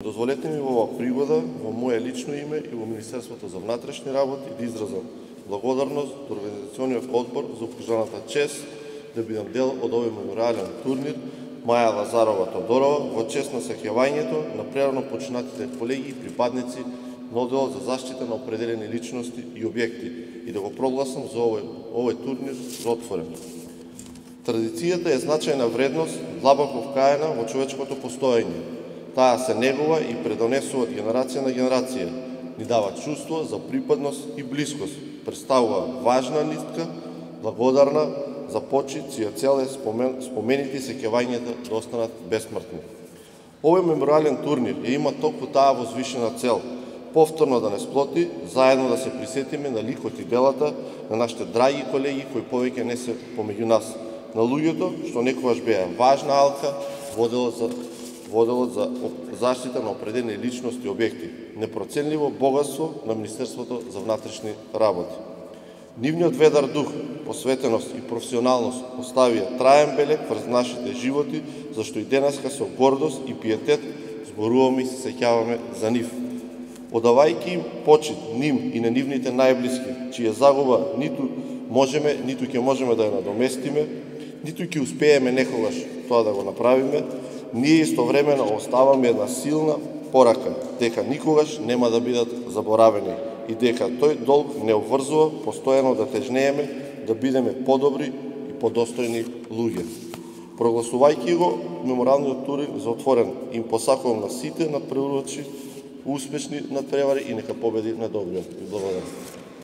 Дозволете ми во оваа пригода, во моје лично име и во Министерството за внатрешни работи да изразам благодарност до Организациониот одбор за упружената чест да бидам дел од овој мемориален турнир Маја Лазарова Тодорова во чест на сеќавањето на прерано починатите колеги и припадници на одделот за заштита на определени личности и објекти и да го прогласам за овој турнир за отворен. Традицијата е значајна вредност, длабоко вкаена во човечкото постоење. Таа се негува и предонесува од генерација на генерација. Ни дава чувство за припадност и блискост. Представува важна нитка, благодарна за почит, чија цел е спомените сеќавањата да останат бесмртни. Овој мемориален турнир има токму таа возвишена цел. Повторно да не сплоти, заедно да се присетиме на ликот и делата на нашите драги колеги кои повеќе не се помеѓу нас. На луѓето што некогаш беа важна алка во делот за заштита на определени личности и објекти, непроценливо богатство на Министерството за внатрешни работи. Нивниот ведар дух, посветеност и професионалност оставија траен белег врз нашите животи, зашто и денеска со гордост и пиетет зборуваме и се сеќаваме за нив. Одавајќи им почит ним и на нивните најблиски, чија загуба ниту можеме, ниту ќе можеме да ја надоместиме, ниту ќе успееме некогаш тоа да го направиме, ние истовремено оставаме една силна порака дека никогаш нема да бидат заборавени и дека тој долг не обврзува постојано да тежнееме да бидеме подобри и подостојни луѓе. Прогласувајќи го мемориалниот турнир за отворен, им посакувам на сите надпреварувачи успешни надпревари и нека победи најдобриот. Благодарам.